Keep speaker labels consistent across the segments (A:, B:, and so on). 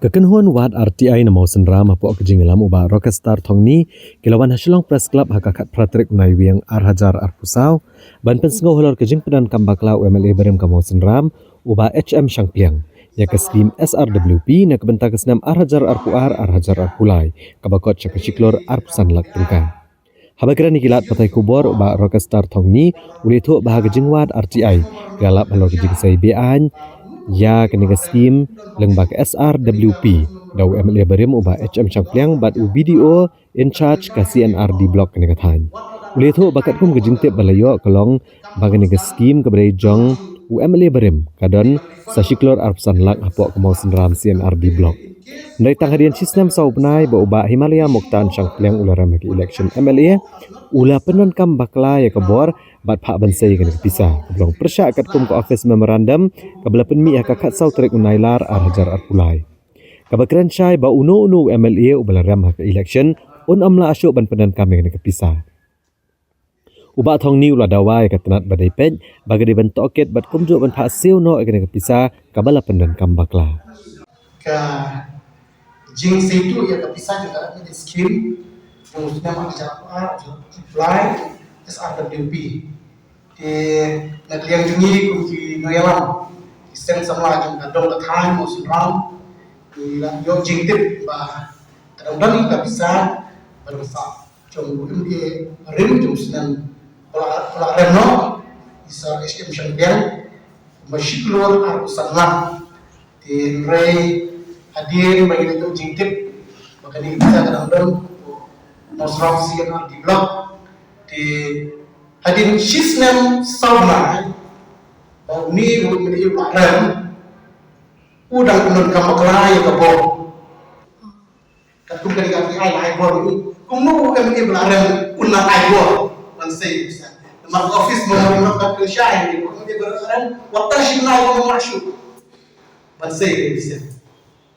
A: Kekenhuan wad RTI na mausan ram apo kejingilam uba Rockstar Thongni kilawan hasilong press club hakakat pratrik unai wiang Arhajar Arpusau ban pensengau holor kejing pedan kambakla UMLA berem kamausan ram uba HM Shangpiang ya ke skim SRWP na kebentak kesenam Arhajar Arhajar Arpulai kabakot syakashiklor Arpusan lak tengkang. Habakira ni kilat patai kubor uba Rockstar Thongni ulitu bahaga jingwad RTI galap halor kejing say bean ya kena skim lengbak SRWP dau MLA Berim ubah HM Shangpliang bat video in charge ka CNR di blok kena kathan. Ule tu bakat kum kejingtip balayo kelong bagan nega skim keberai jong UMLA Berim kadon sashiklor arpsan lak hapok kemau senram CNR di blok. Dari tanghadian sistem saubnai ba ubah Himalaya Moktan Shangpliang ularam ke election MLA ula penon kam bakla ya kebor bat pak bansai kena kepisah. Kebelang persyak kat kum ke office memorandum kabela penmi ya kakat sau terik unailar Arhajar Arpulai. Kabakiran syai ba uno-uno MLA ubalaram ke election un amla asyuk ban penon kami kena kepisah. Ubak thong ni ula dawai kat tenat badai pej bagi dibentuk oket bat kumjuk ban pak siu no kena kepisah kabela penon kam bakla.
B: Jing itu ya kepisah juga ada skim yang sudah apply SRWP di negeri yang jungi kunci noyalam sen sama jung kadong kathan musim ram di yo jing tip bah kadang-kadang kepisah bersa jung MBA rim jung sen pela reno bisa HM Shangpiang mashiklor Arpusan lak di rei hadir bagi itu jingtip maka ini bisa kadang-kadang Nosram CNR di blog di hadir sistem sauna bau ni menjadi barang udang penun kamakla ya kabo katum kali kali ai bor ini kumu kan menjadi barang unang ai bor man say bisa mak office mau nak kerja ini menjadi barang waktu sini mau masuk man say bisa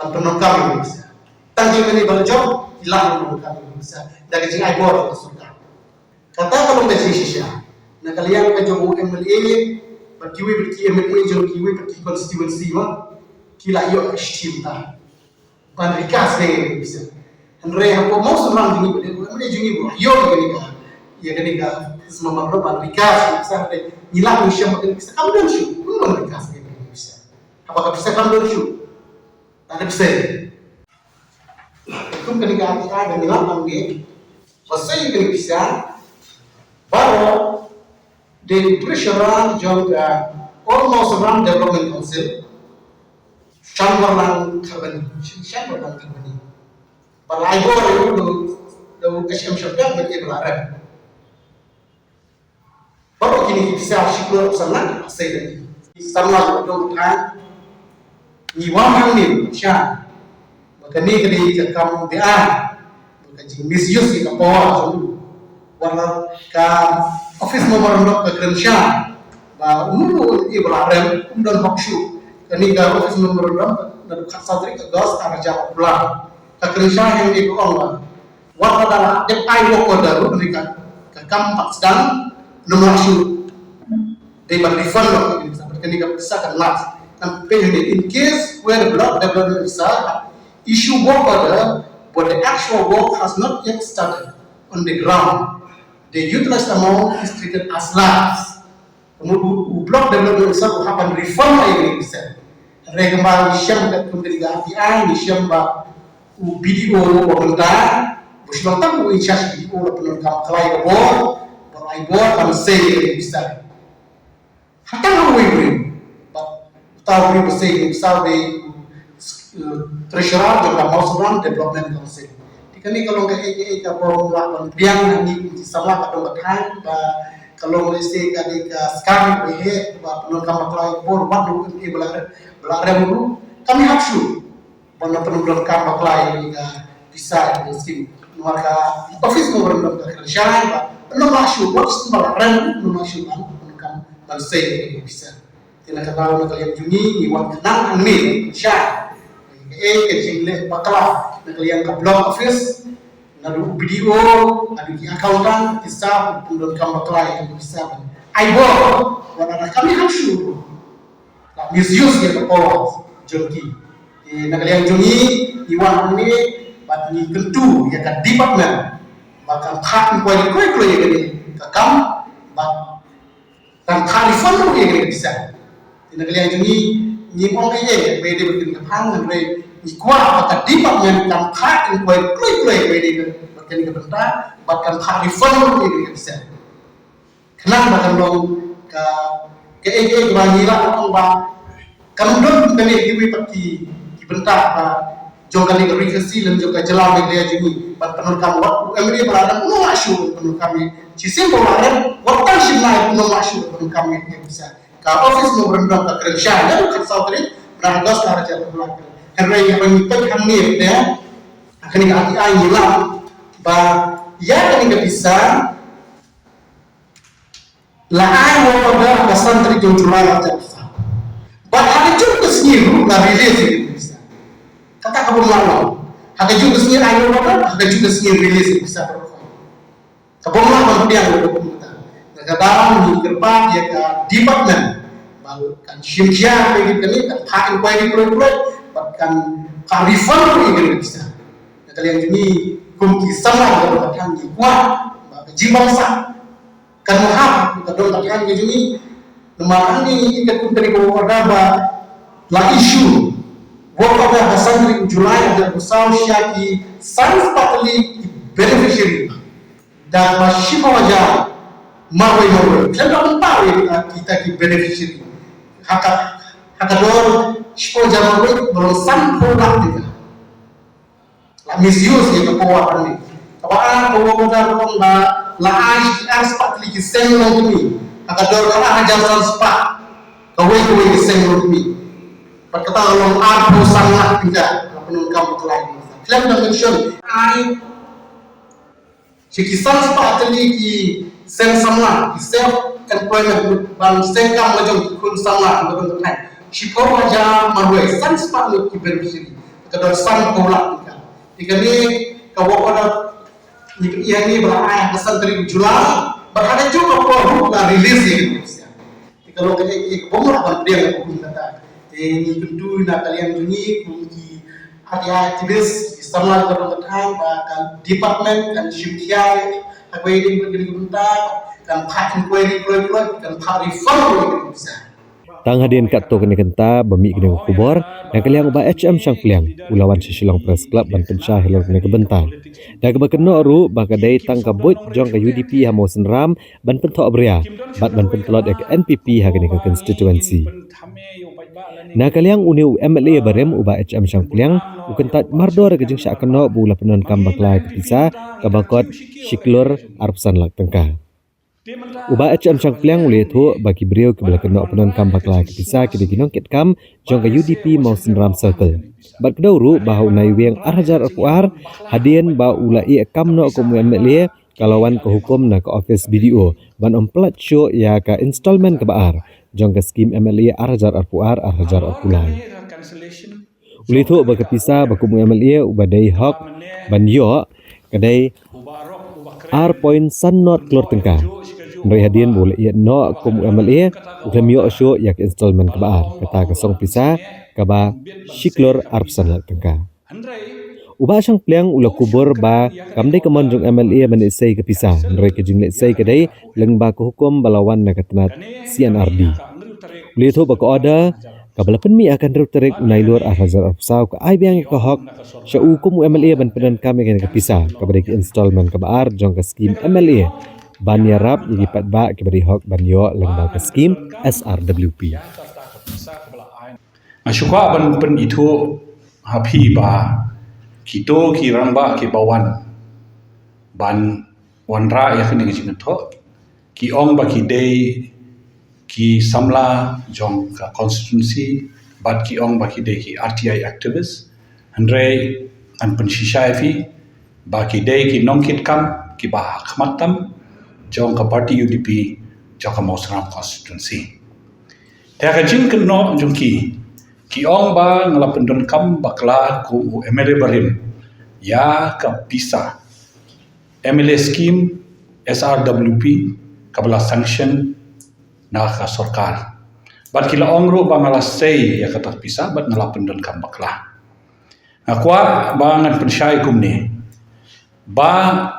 B: penonton kami bisa. Tanggi kami berjob, hilang penonton kami bisa. Dari jing ai bor surga. Kata kalau mesti sisya. Nah kalian ke job MLA, berkiwi MLA jom kiwi pergi constituency mah. Kila yo steam ta. Ban rikas deh bisa. Andre aku mau senang gini MLA jungi bo. Yo gini ka. Ya gini ka. Semua makro ban rikas bisa deh. Hilang usia makin bisa. Kamu dan syu, pun rikas deh bisa. Apakah bisa kamu dan syu? Ada bisa. Itu ketika kita ada bilang nanti, pasal yang bisa, baru di pressure juga almost around development council, chamberlain company. Balai bor itu do KSM Shangpiang bagi belaran. Baru kini bisa syukur sangat pasal ini. Sama dong kan. Ni wang ni sya maka ni kali kam dia maka jing misuse ni kapor warna ka office memorandum ka kerja ba unu ibrahim dan maksud kani ka office memorandum dan khasatri ka gas arja pula ka kerja yang di Allah warna dala de ai wo ko daru ni ka kam paksan no maksud de ba refund lo kani ka bisa kan last and pay in case where the block development is issue work order, but the actual work has not yet started on the ground. The utilized amount is treated as lapse. Block development will happen reform by 80%. Regma nisham that kumdiriga RTI nisham ba BDO pemerintah, buslang tamu in charge BDO la penonton kalai bor, berai bor kan say bisa. Hatang we tahu ni mesti misal di treasurer juga mau seorang development council. Dikali kalau ke kalau melakukan biang ni sama kadang kadang kalau mesti kali ke sekarang behe penonton maklai bor wadu ini belarang dulu kami haksu penonton maklai ini bisa mesti mereka office mau berendam kerja penonton haksu bos belarang penonton penonton masih bisa. Tina katakan kalian jungi iwan kenang amin syah kecil bakla kalian ke blog office nadu video adu di accountant kisah pundon kam bakla yang bisa aibo wana kami haksu la misuse ya power jonki Nagaliang jungi iwan ini bat ni kentu ya kan department bakal hak kuai kuai ya kan kakam bat dan telefon ya kan bisa nagaliang jungi ni mong ye bede bikin kapang nagre ni kuat bakal department kan hak kuai kuai bede kan ke benda bakal telefon ya kan bisa kenang bakal lo ke bangira orang ba kamdon kani kiwi pati bentak ba jogani rikasi dan juga jelam dia jini ban penur kam wat emri berada no masyu penur kami cisim berada watan simna no masyu penur kami bisa ka office no berendam ka kerja ya kan saudari beranggas ka raja belakang herre yang menyipai kami ya akan ati ai hilang ba ya kan bisa la ai mo pada kasan tri jonjula raja ba ada juga sendiri la release kata kamu lalu, ada juga sendiri ayo apa, ada juga sendiri rilis bisa berkata. Kamu lalu dia yang berkomentar. Negara ini kerja dia ke department, baru kan simsia begitu ni, kan hak inquiry proyek, bahkan karifan ini bisa. Negara yang ini kumki sama dengan batang di kuat, jibangsa, kan hak kita batang di sini, nama ini kita dari bawah la isu. Wapata Hassan Julai dan Usau Syaki sans patli beneficiary dan masih wajah marwai kenapa tahu kita ki beneficiary haka dor sipo jamarwai belum sampai juga la misuse ya kawan ni kawan bawa modal la as patli ki senglong ni haka dor kala hajar sans pat kawai ki senglong ni berkata orang aku sangat tidak penungkam lain. Klaim dan mention ai kisan sepatali ki sen sama ki self employment ban sen kam majong kun sama betul betul. Sipo aja marwai san sepatali ki berbisiri. Kadar san pola kita. Ikani kawo pada ini berapa kesan dari Julai berada juga produk la release Indonesia. Kalau kita bomor dia hukum kata ini tentu nak kalian bunyi kunci ada aktivis sama dengan bakal department dan syukiai apa ini begini bentar dan pakai kuali dan pakai reform bisa.
A: Tang hadian kat to kena kenta bami kena kubor dan kalian ubah HM Sang Peliang ulawan Shillong Press Club ban pensah helor kena kebentar. Dan kebakeno ru bakadai tang kabut jong ke UDP hamo senram ban pentok abria bat ban pentelot ke NPP ha kena ke constituency. Na kaliang uniu MLA barem ubah HM Sang Peliang ukentat mardor ke jeng syak keno bula penon kam baklai kepisa kabakot Shiklur Arpsan lak tengkah. Ubah HM Sang Peliang ulih tu bagi beliau ke bula keno penon kam baklai kepisa ke diginong ket kam jong ke UDP mau senram circle. Bat kedauru bahawa unai wiang arhajar arpuar hadien ba ulai kam no komu MLA kalawan ke hukum na ke office BDO ban omplat show ya ke installment ke baar jong ke skim MLA arhajar arpuar arhajar arpulai. Uli tu berkepisah berkumu MLA ubadai hak ban yo kadai R point san not keluar tengkah. Mereka hadien boleh ia no kumu MLA ukam yo show ya ke installment ke baar kata kesong pisah kaba Shiklur Arpsan lak tengkah. Ubah Sang Peliang ulah kubur ba kamdai kemon jong MLA menisai kepisah mereka jing lesai kedai lengba ke hukum balawan na ketenat CNRD. Boleh tu bako ada kabalapan mi akan terik unai luar arhajar arpsau ke ai biang ke hak syau kumu MLA ban pedan kami kena kepisah kabadai ke installment ke baar jong ke skim MLA ban yarap yipat ba ke bari hak ban yo lengba ke skim SRWP.
C: Syukwa ban pen itu hapi ba kito ki ramba ki bawan ban wanra ya kene ki to ki ong ba ki dei ki samla jong ka constituency bat ki ong ba ki dei ki RTI activist andre an pen shisha fi ba ki dei ki nongkit kam ki ba khmatam jong ka party UDP jong ka Mosram constituency ta ka jing kno jong ki ong ba ngalapendon kam bakla ku MLA barim ya ka pisa MLA scheme SRWP kabla sanction na ka sarkar bat kila ong ro ba ngala sei ya kata pisa bat ngalapendon kam bakla Ngakwa ba ngan pensyai kum ni. Ba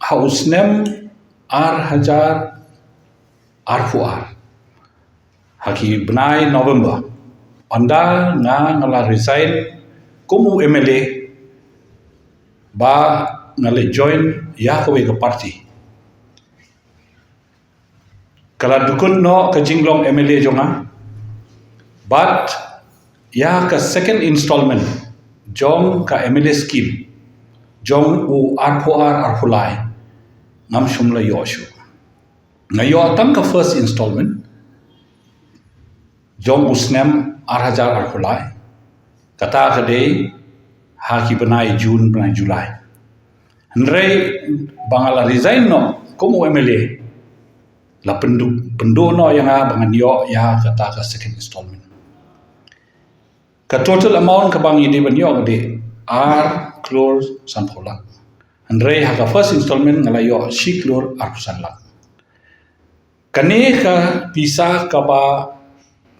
C: hausnem Hajar Fuar. Haki benai November. Anda ngala resign kumu MLA ba ngale join ya kawe ke parti. Kala dukun no ke jinglong MLA jonga. But ya ke second installment jong ka MLA scheme jong u Arfulai ngam shumla yoshu. Ngayo tam ka first installment jong usnem Hajar Arfulai kata kadai haki benai Jun benai Julai. Henry bangala resign no kumu MLA la pendu no yang bangan yo ya kata ka second installment. Ka total amount ka bang ini ban yo gede klor sanpola. Henry haka first installment ngala yo klor sanlak. Kane ka pisa ka ba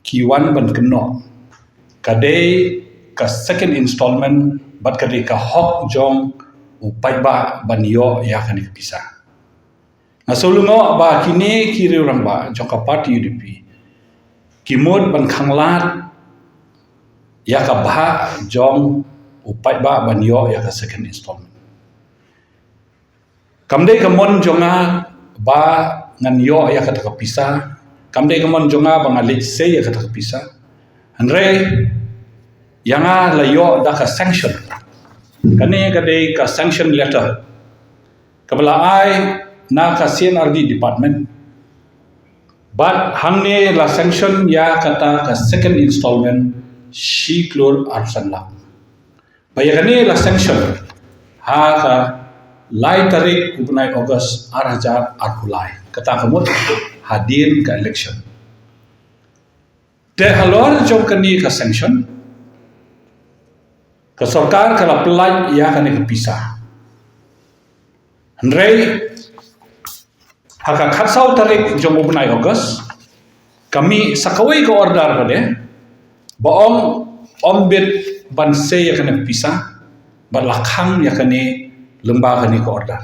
C: Q1 ban keno kadai ka second installment bat kadai ka hok jong upai ba ban yo ya kane ka pisa ngasolungo ba kini kiri orang ba jong ka parti UDP kimod ban khanglat ya ka ba jong upai ba ban yo ya ka second installment kamdai ka mon jonga ba ngan yo ya ka pisa kamdai ka mon jonga ba ngalik se ya ka pisa Andre yang layo dah ka sanction. Kani kadai ka sanction letter. Kabala ai na ka CNRD department. But hamne la sanction ya kata ka second installment klor Sanlak. Bayakani la sanction ha ka lai tarik ubnai August Hajar Arfulai. Kata kamu hadir ke election. Te halor jom kani ka sanction ke sarkar kala pelaj ya kani ka pisah. Henry haka khatsau tarik jom ubnai August kami sakawai ka order kade baong ombit banse ya kani pisah balakhang ya kani lemba kani ka order.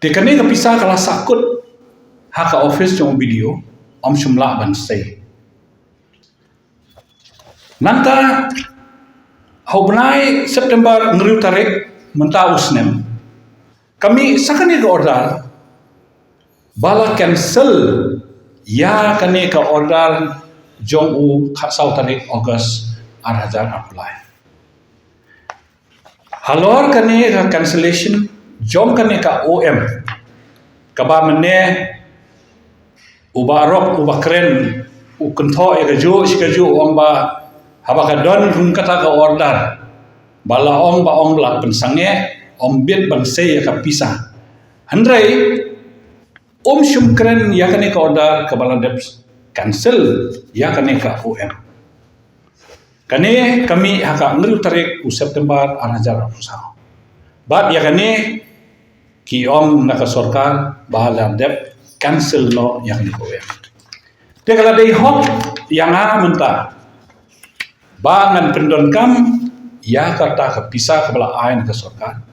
C: Te kani ka pisah kala sakut haka office jom video om shumla ban say. Nanta hobnai September ngriu tarik menta usnem. Kami sakani ka order bala cancel ya kani ka order jong u khatsau tarik August Hajar Arfulai. Halor kani ka cancellation jom kani ka OM kaba mene ubarok ubakren ukentho ekaju sikaju omba habaka don rum kata ka order bala ong la pensange ombit bangse ya ka pisah handrai shumkren ya kane ka order ka bala dep cancel ya kane ka OM kane kami haka ngriu tarik u September Hajar Arfulai bat ya kane ki om naka sarkar bala dep cancel no yang di OM. Dia kalau dari hok yang mentah, bangan pendon kam ya kata kepisah kepala ain ke sarkar.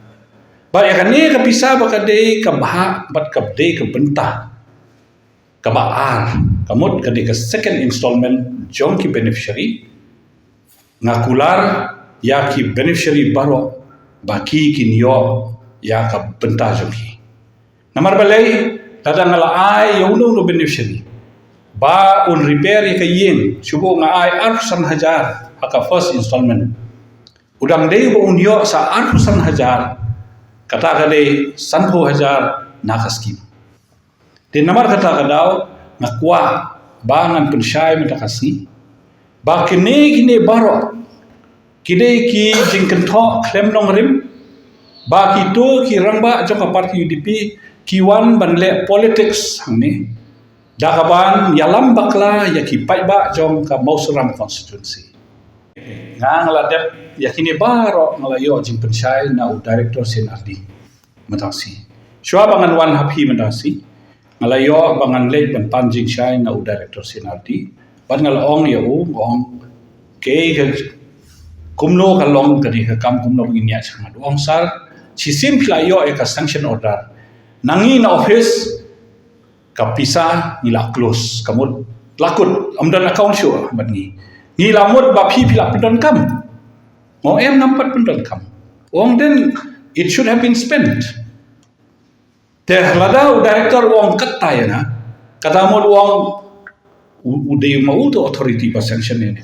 C: Ba ya kan ni kepisah bakadai kebah bat kabdai kebentah kebaar kamut kadai ke second installment jong ki beneficiary ngakular ya ki beneficiary baru baki kinyo ya ka bentah joki. Nomor balai kadang ngala ai yung beneficiary ba un repair ya kayin subo nga ai Hajar haka first installment udang dei ba unyo sa Hajar kata kadai Hajar naka scheme din namar kata kadaw ngakwa bangan pensyai metakasi ba kini baro kidai ki jingkento klem nong rim ba kito ki rangba jong parti UDP Q1 banle politics hangni dakaban yalam bakla yaki paiba jom ka Mauseram constituency ngang la dep yakini baro ngalayo jing pensyai na u director CNRD matasi shwa bangan wan happy matasi ngalayo bangan le ban panjing syai na u director CNRD ban ngalaong ya u ong ke kumno kalong kadi ka kam kumno nginya sangat ong sar chisim philayo e ka sanction order nangi na office ka pisa nila close kamut lakut amdan account show badngi ni lamut ba phi phila pindon kam mo em nampat pindon kam ong then it should have been spent te lada director ong katta na kata mo ong uday mau to authority pa sanction ni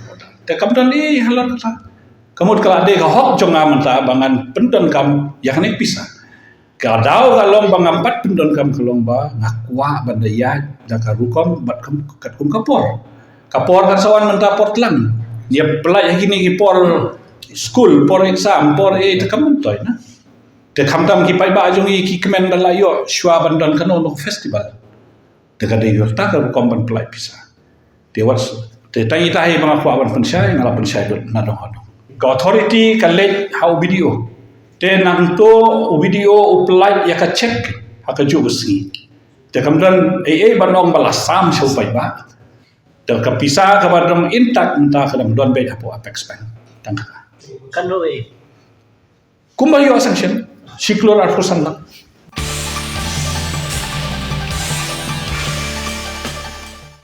C: te kamdan ni halar kata kamut kala de ka hok jonga menta bangan pendon kam yakni pisa kadau kalong bangampat pendon kam kalong ba ngakwa bandaya da karukom bat kam kat kum kapor kan sawan menta portlang dia pelaj gini ki por school por exam por te kam toy na te kamtam ki pai ba jong ki kemen dalayo shwa bandon kano no festival te ka de yo ta karukom ban pelaj pisa te was te tai tai bangakwa ban pensai ngala pensai na dong hono authority kalej how video te nang to video uplai ya ka check haka jugusi te kamdan banong balasam show pai ba te ka pisa ka badong intak entah kadang don be apo apex bank tangka
D: kan lo
C: kumbayo sanction siklor arfusan lang